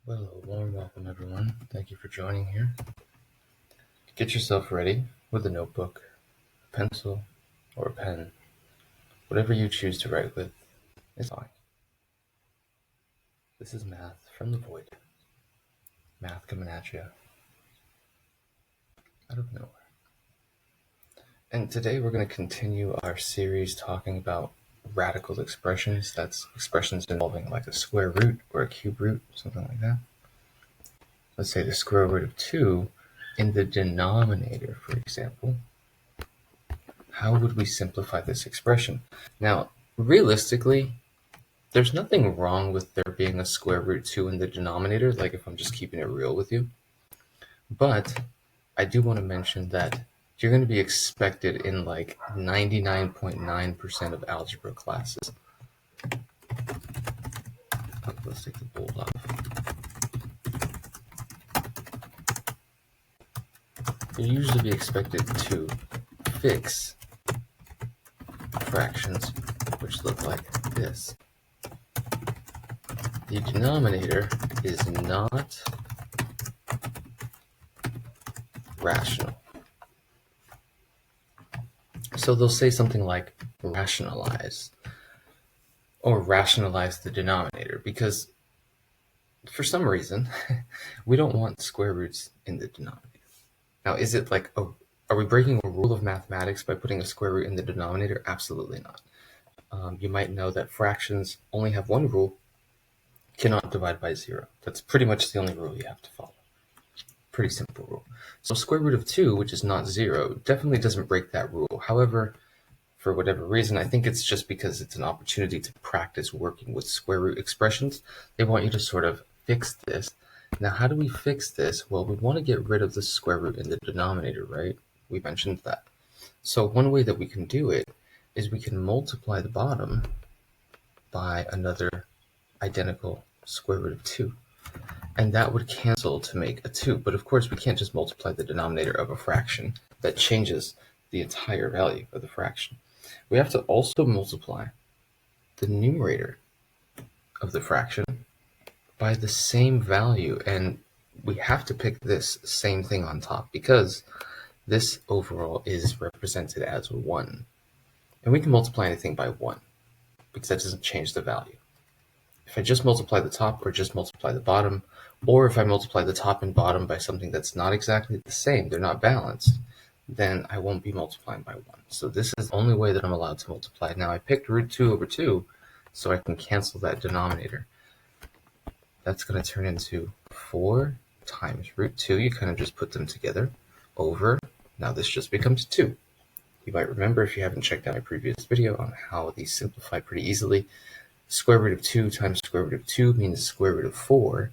Well, a warm welcome, everyone. Thank you for joining here. Get yourself ready with a notebook, a pencil, or a pen. Whatever you choose to write with is fine. This is math from the void. Math coming at you out of nowhere. And today we're going to continue our series talking about radical expressions. That's expressions involving like a square root or a cube root, something like that. Let's say the square root of 2 in the denominator, for example. How would we simplify this expression? Now, realistically, there's nothing wrong with there being a square root 2 in the denominator, like if I'm just keeping it real with you. But I do want to mention that you're going to be expected in like 99.9% of algebra classes. Let's take the bold off. You'll usually be expected to fix fractions which look like this. The denominator is not rational. So they'll say something like rationalize or rationalize the denominator, because for some reason we don't want square roots in the denominator. Now, is it like, are we breaking a rule of mathematics by putting a square root in the denominator? Absolutely not. You might know that fractions only have one rule: cannot divide by 0. That's pretty much the only rule you have to follow. Pretty simple rule. So square root of 2, which is not 0, definitely doesn't break that rule. However, for whatever reason, I think it's just because it's an opportunity to practice working with square root expressions. They want you to sort of fix this. Now, how do we fix this? Well, we want to get rid of the square root in the denominator, right? We mentioned that. So one way that we can do it is we can multiply the bottom by another identical square root of 2. And that would cancel to make a 2. But of course, we can't just multiply the denominator of a fraction. That changes the entire value of the fraction. We have to also multiply the numerator of the fraction by the same value. And we have to pick this same thing on top because this overall is represented as 1. And we can multiply anything by 1 because that doesn't change the value. If I just multiply the top or just multiply the bottom, or if I multiply the top and bottom by something that's not exactly the same, they're not balanced, then I won't be multiplying by 1. So this is the only way that I'm allowed to multiply. Now I picked root 2 over 2, so I can cancel that denominator. That's going to turn into 4 times root 2. You kind of just put them together, over. Now this just becomes 2. You might remember, if you haven't checked out my previous video on how these simplify pretty easily, square root of 2 times square root of 2 means square root of 4,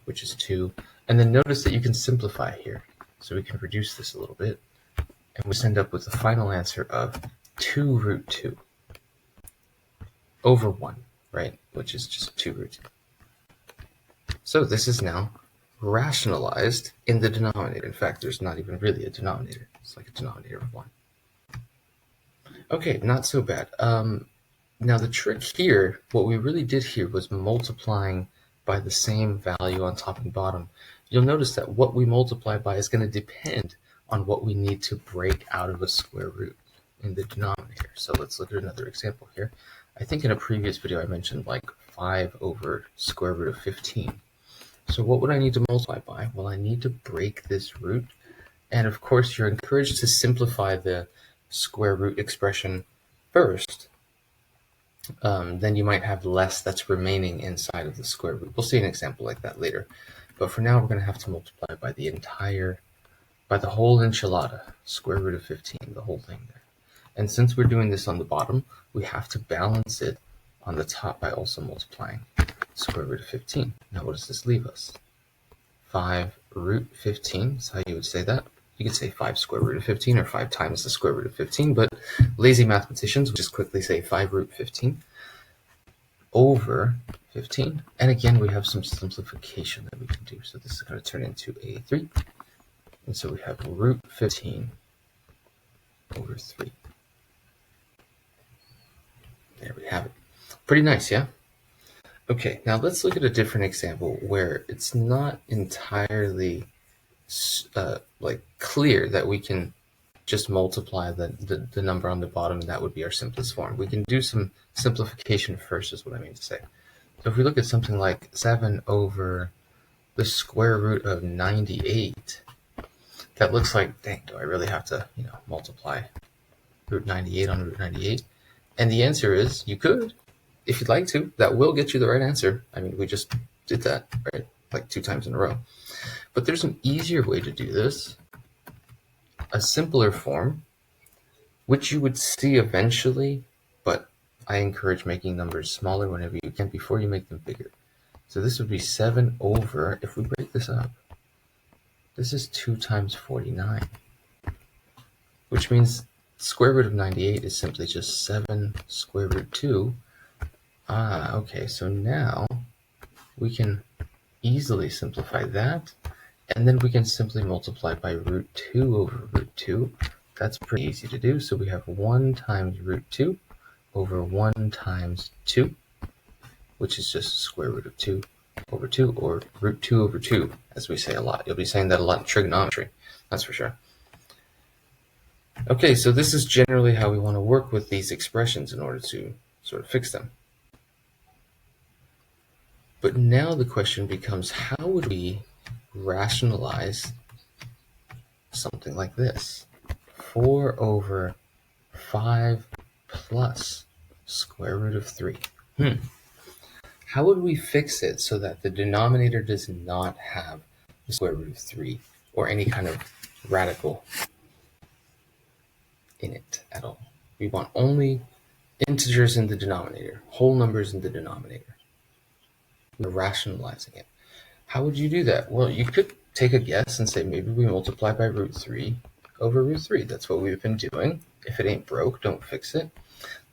which is 2. And then notice that you can simplify here. So we can reduce this a little bit. And we end up with the final answer of 2 root 2 over 1, right? Which is just 2 root 2. So this is now rationalized in the denominator. In fact, there's not even really a denominator. It's like a denominator of 1. Okay, not so bad. Now the trick here, what we really did here was multiplying by the same value on top and bottom. You'll notice that what we multiply by is going to depend on what we need to break out of a square root in the denominator. So let's look at another example here. I think in a previous video I mentioned like 5 over square root of 15. So what would I need to multiply by? Well, I need to break this root. And of course, you're encouraged to simplify the square root expression first. Then you might have less that's remaining inside of the square root. We'll see an example like that later. But for now, we're going to have to multiply by the whole enchilada, square root of 15, the whole thing there. And since we're doing this on the bottom, we have to balance it on the top by also multiplying square root of 15. Now, what does this leave us? 5 root 15 is how you would say that. You could say 5 square root of 15 or 5 times the square root of 15, but lazy mathematicians would just quickly say 5 root 15 over 15. And again, we have some simplification that we can do. So this is going to turn into a 3. And so we have root 15 over 3. There we have it. Pretty nice, yeah? Okay, now let's look at a different example where it's not entirely like clear that we can just multiply the number on the bottom, and that would be our simplest form. We can do some simplification first, is what I mean to say. So if we look at something like 7 over the square root of 98, that looks like, dang, do I really have to, multiply root 98 on root 98? And the answer is, you could, if you'd like to. That will get you the right answer. I mean, we just did that, right? Like 2 times in a row. But there's an easier way to do this, a simpler form, which you would see eventually, but I encourage making numbers smaller whenever you can before you make them bigger. So this would be 7 over, if we break this up, this is 2 times 49, which means square root of 98 is simply just 7 square root 2. Okay, so now we can easily simplify that, and then we can simply multiply by root 2 over root 2. That's pretty easy to do. So we have 1 times root 2 over 1 times 2, which is just square root of 2 over 2, or root 2 over 2, as we say a lot. You'll be saying that a lot in trigonometry, that's for sure. Okay, so this is generally how we want to work with these expressions in order to sort of fix them. But now the question becomes, how would we rationalize something like this? 4 over 5 plus square root of 3. How would we fix it so that the denominator does not have the square root of 3 or any kind of radical in it at all? We want only integers in the denominator, whole numbers in the denominator. We're rationalizing it. How would you do that? Well, you could take a guess and say maybe we multiply by root 3 over root 3. That's what we've been doing. If it ain't broke, don't fix it.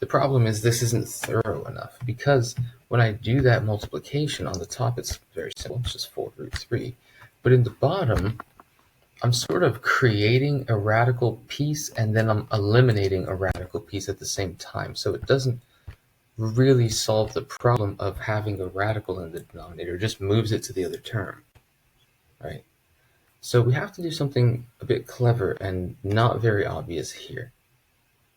The problem is this isn't thorough enough, because when I do that multiplication on the top, it's very simple. It's just 4 root 3. But in the bottom, I'm sort of creating a radical piece and then I'm eliminating a radical piece at the same time. So it doesn't really solve the problem of having a radical in the denominator. It just moves it to the other term, right? So we have to do something a bit clever and not very obvious here.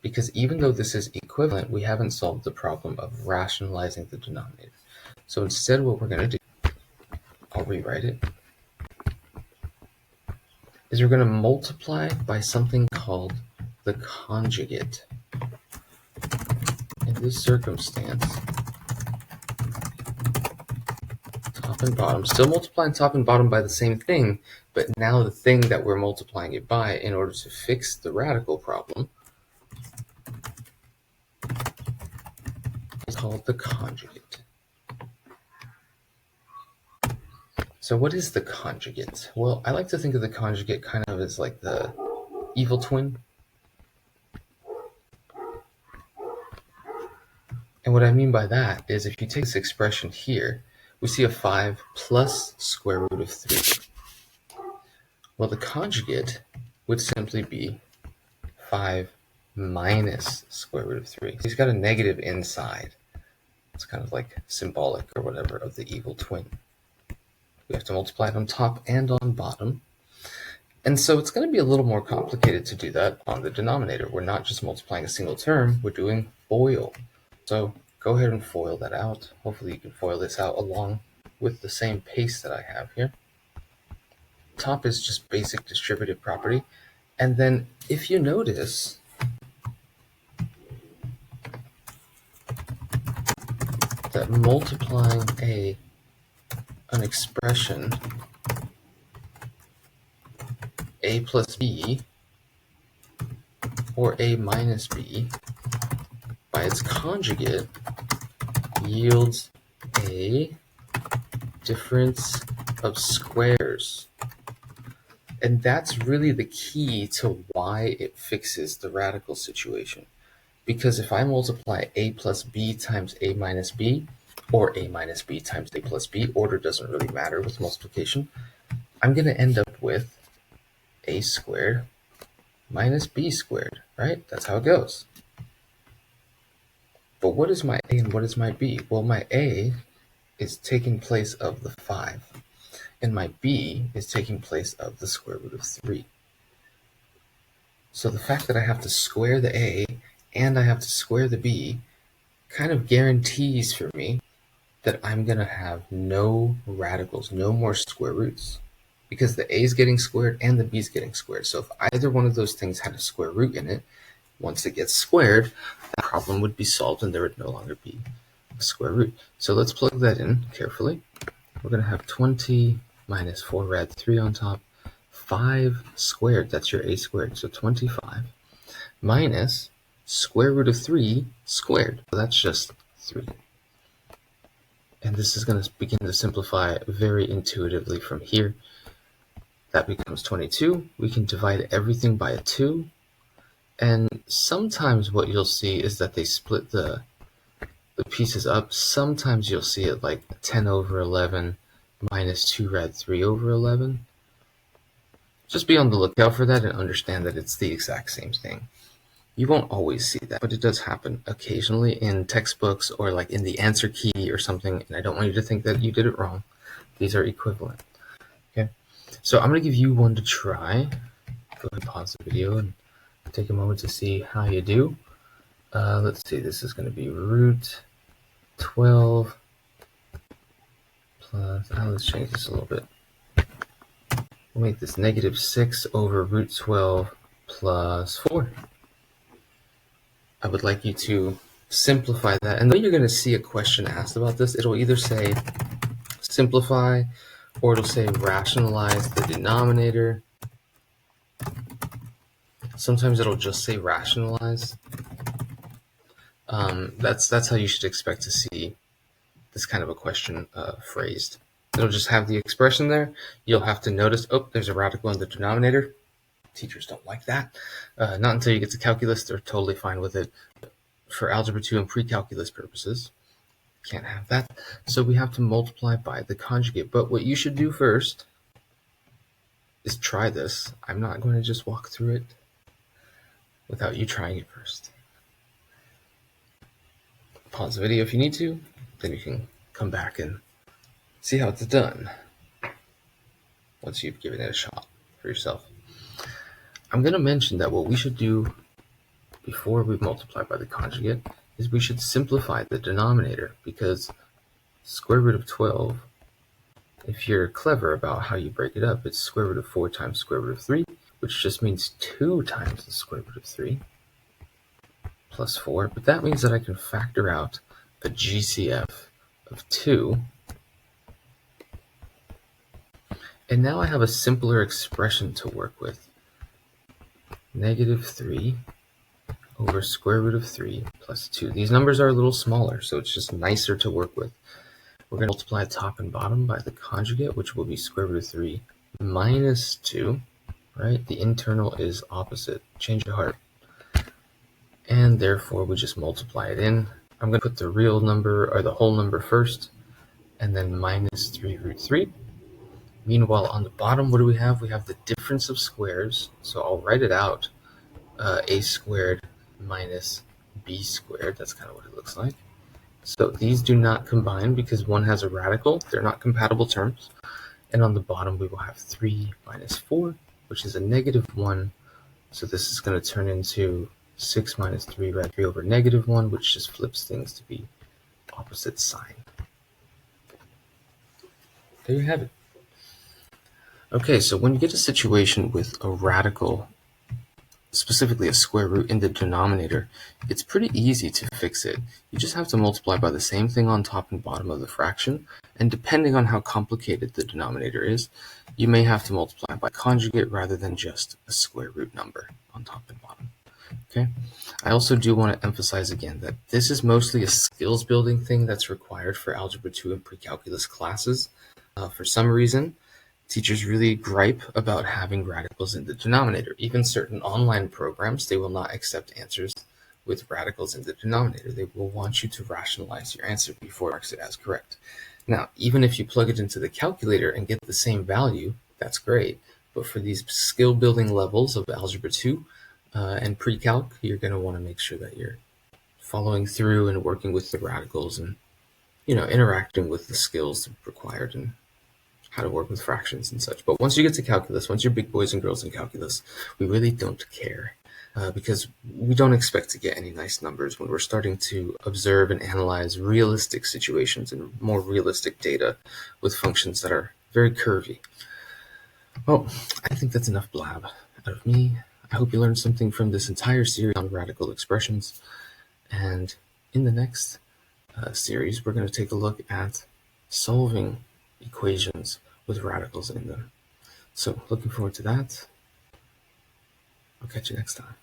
Because even though this is equivalent, we haven't solved the problem of rationalizing the denominator. So instead, what we're going to do, I'll rewrite it, is we're going to multiply by something called the conjugate. In this circumstance, top and bottom, still multiplying top and bottom by the same thing, but now the thing that we're multiplying it by in order to fix the radical problem is called the conjugate. So what is the conjugate? Well, I like to think of the conjugate kind of as like the evil twin. And what I mean by that is if you take this expression here, we see a 5 plus square root of 3. Well, the conjugate would simply be 5 minus square root of 3. So he's got a negative inside. It's kind of like symbolic or whatever of the evil twin. We have to multiply it on top and on bottom. And so it's going to be a little more complicated to do that on the denominator. We're not just multiplying a single term, we're doing FOIL. So go ahead and FOIL that out. Hopefully you can FOIL this out along with the same pace that I have here. Top is just basic distributive property. And then if you notice, that multiplying an expression a plus b or a minus b by its conjugate yields a difference of squares. And that's really the key to why it fixes the radical situation. Because if I multiply a plus b times a minus b, or a minus b times a plus b, order doesn't really matter with multiplication, I'm going to end up with a squared minus b squared, right? That's how it goes. But what is my a and what is my b? Well, my a is taking place of the 5, and my b is taking place of the square root of 3. So the fact that I have to square the a and I have to square the b kind of guarantees for me that I'm going to have no radicals, no more square roots, because the a is getting squared and the b is getting squared. So if either one of those things had a square root in it, once it gets squared, that problem would be solved and there would no longer be a square root. So let's plug that in carefully. We're going to have 20 minus 4 rad 3 on top, 5 squared, that's your a squared, so 25, minus square root of 3 squared, so that's just 3. And this is going to begin to simplify very intuitively from here. That becomes 22. We can divide everything by a 2. And sometimes what you'll see is that they split the pieces up. Sometimes you'll see it like 10 over 11 minus 2 rad 3 over 11. Just be on the lookout for that and understand that it's the exact same thing. You won't always see that, but it does happen occasionally in textbooks or like in the answer key or something, and I don't want you to think that you did it wrong. These are equivalent. Okay, so I'm going to give you one to try. Go ahead and pause the video and take a moment to see how you do. Let's see, this is going to be root 12 plus, let's change this a little bit. We'll make this negative 6 over root 12 plus 4. I would like you to simplify that. And then you're going to see a question asked about this. It'll either say simplify or it'll say rationalize the denominator. Sometimes it'll just say rationalize. That's how you should expect to see this kind of a question phrased. It'll just have the expression there. You'll have to notice, oh, there's a radical in the denominator. Teachers don't like that. Not until you get to calculus, they're totally fine with it. For Algebra 2 and pre-calculus purposes, can't have that. So we have to multiply by the conjugate. But what you should do first is try this. I'm not going to just walk through it without you trying it first. Pause the video if you need to, then you can come back and see how it's done once you've given it a shot for yourself. I'm going to mention that what we should do before we multiply by the conjugate is we should simplify the denominator, because square root of 12, if you're clever about how you break it up, it's square root of 4 times square root of 3, which just means 2 times the square root of 3 plus 4. But that means that I can factor out a GCF of 2. And now I have a simpler expression to work with. Negative 3 over square root of 3 plus 2. These numbers are a little smaller, so it's just nicer to work with. We're going to multiply top and bottom by the conjugate, which will be square root of 3 minus 2, right? The internal is opposite. Change of heart. And therefore, we just multiply it in. I'm going to put the real number, or the whole number first, and then minus 3 root 3. Meanwhile, on the bottom, what do we have? We have the difference of squares. So I'll write it out. A squared minus b squared. That's kind of what it looks like. So these do not combine because one has a radical. They're not compatible terms. And on the bottom, we will have 3 minus 4, which is a negative 1. So this is going to turn into 6 minus 3 rad 3 over negative 1, which just flips things to be opposite sign. There you have it. Okay, so when you get a situation with a radical, specifically a square root in the denominator, it's pretty easy to fix it. You just have to multiply by the same thing on top and bottom of the fraction, and depending on how complicated the denominator is, you may have to multiply by conjugate rather than just a square root number on top and bottom. Okay. I also do want to emphasize again that this is mostly a skills building thing that's required for Algebra 2 and Precalculus classes. For some reason, teachers really gripe about having radicals in the denominator. Even certain online programs, they will not accept answers with radicals in the denominator. They will want you to rationalize your answer before it marks it as correct. Now, even if you plug it into the calculator and get the same value, that's great. But for these skill building levels of Algebra 2 and Pre-Calc, you're going to want to make sure that you're following through and working with the radicals and interacting with the skills required and how to work with fractions and such. But once you get to calculus, once you're big boys and girls in calculus, we really don't care because we don't expect to get any nice numbers when we're starting to observe and analyze realistic situations and more realistic data with functions that are very curvy. Well, I think that's enough blab out of me. I hope you learned something from this entire series on radical expressions. And in the next series, we're going to take a look at solving equations with radicals in them. So looking forward to that. I'll catch you next time.